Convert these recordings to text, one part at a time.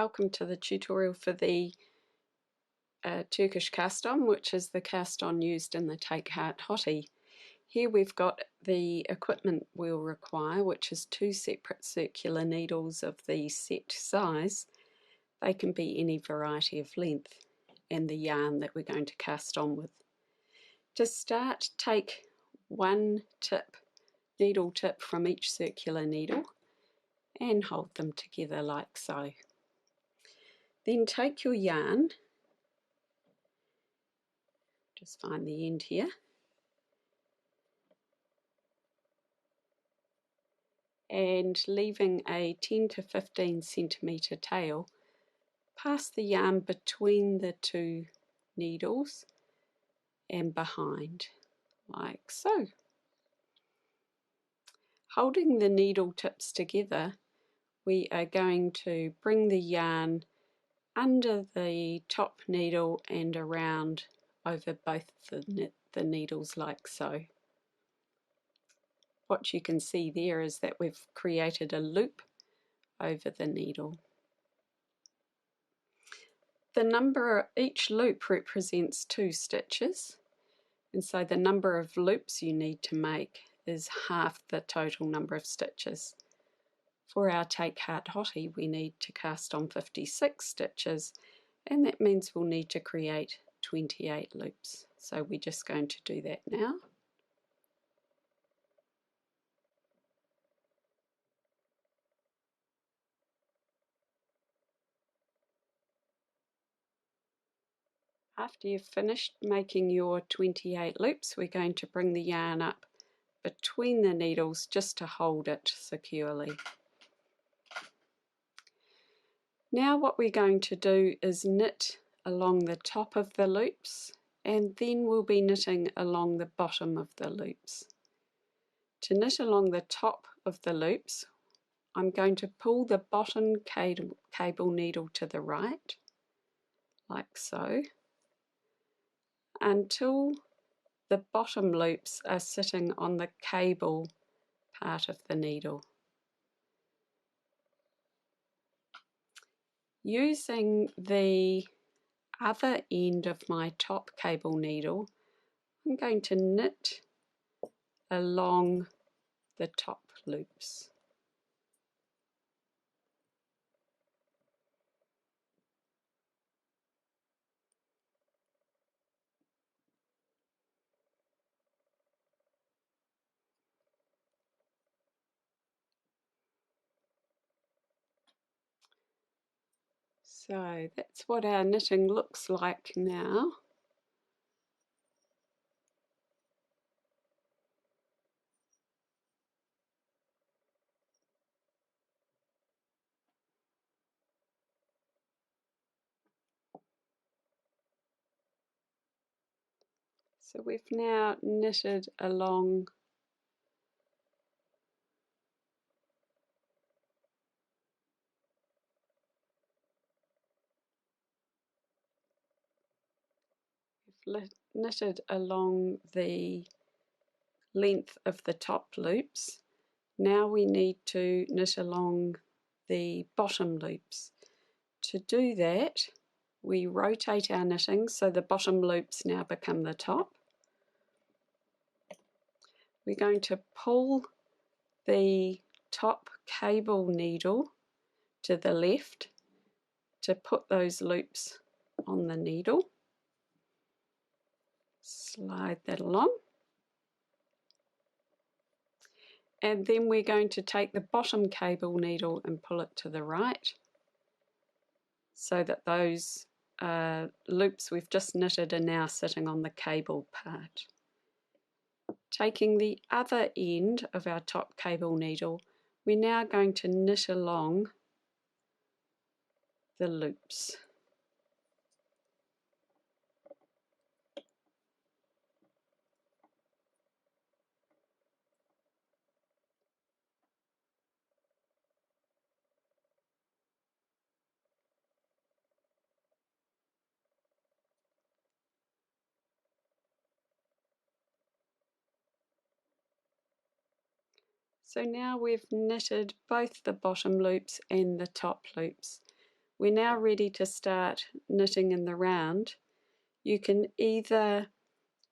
welcome to the tutorial for the Turkish cast on, which is the cast on used in the Take Heart Hottie. Here we've got the equipment we'll require, which is 2 separate circular needles of the set size. They can be any variety of length, and the yarn that we're going to cast on with. To start, take one needle tip from each circular needle and hold them together like so. Then take your yarn, just find the end here, and leaving a 10 to 15 centimetre tail, pass the yarn between the 2 needles and behind, like so. Holding the needle tips together, we are going to bring the yarn under the top needle and around over both the needles like so. What you can see there is that we've created a loop over the needle. Each loop represents 2 stitches, and so the number of loops you need to make is half the total number of stitches. For our Take Heart Hottie, we need to cast on 56 stitches, and that means we'll need to create 28 loops. So we're just going to do that now. After you've finished making your 28 loops, we're going to bring the yarn up between the needles just to hold it securely. Now what we're going to do is knit along the top of the loops, and then we'll be knitting along the bottom of the loops. To knit along the top of the loops, I'm going to pull the bottom cable needle to the right, like so, until the bottom loops are sitting on the cable part of the needle. Using the other end of my top cable needle, I'm going to knit along the top loops. So that's what our knitting looks like now. So we've now knitted along the length of the top loops. Now we need to knit along the bottom loops. To do that, we rotate our knitting so the bottom loops now become the top. We're going to pull the top cable needle to the left to put those loops on the needle. Slide that along. And then we're going to take the bottom cable needle and pull it to the right so that those loops we've just knitted are now sitting on the cable part. Taking the other end of our top cable needle, we're now going to knit along the loops. So now we've knitted both the bottom loops and the top loops. we're now ready to start knitting in the round. You can either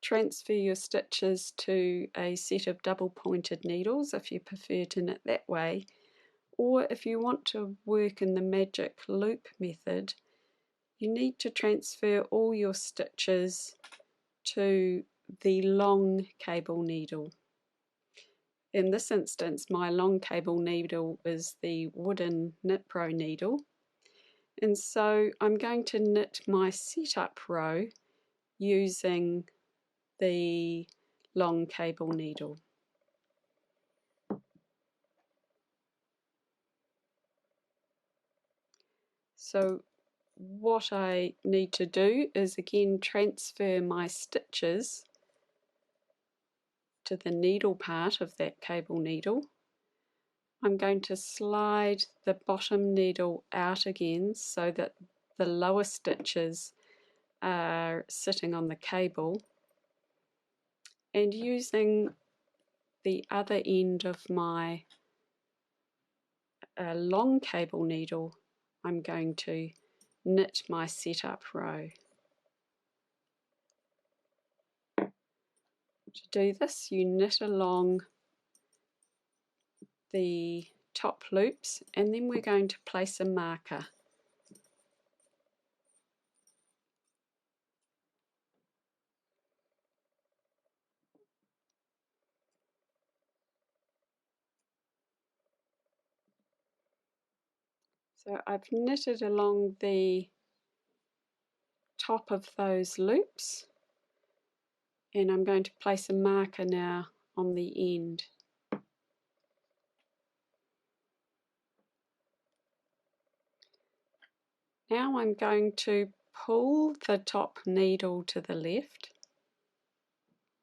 transfer your stitches to a set of double pointed needles if you prefer to knit that way, or if you want to work in the magic loop method, you need to transfer all your stitches to the long cable needle. In this instance, my long cable needle is the wooden Knit Pro needle, and so I'm going to knit my setup row using the long cable needle. So what I need to do is again transfer my stitches to the needle part of that cable needle. I'm going to slide the bottom needle out again so that the lower stitches are sitting on the cable, and using the other end of my long cable needle, I'm going to knit my setup row. To do this, you knit along the top loops, and then we're going to place a marker. So I've knitted along the top of those loops, and I'm going to place a marker now on the end. Now I'm going to pull the top needle to the left,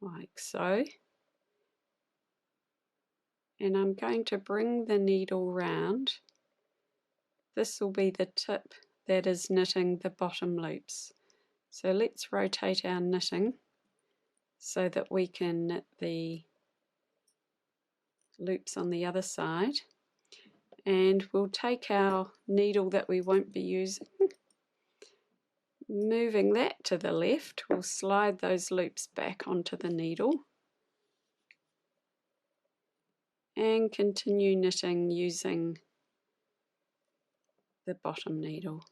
like so, and I'm going to bring the needle round. This will be the tip that is knitting the bottom loops. So let's rotate our knitting so that we can knit the loops on the other side, and we'll take our needle that we won't be using, moving that to the left. We'll slide those loops back onto the needle and continue knitting using the bottom needle.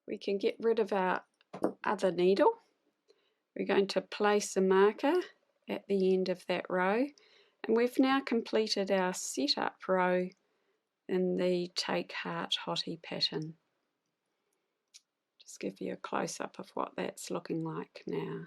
We can get rid of our other needle. We're going to place a marker at the end of that row, and we've now completed our setup row in the Take Heart Hottie pattern. Just give you a close-up of what that's looking like now.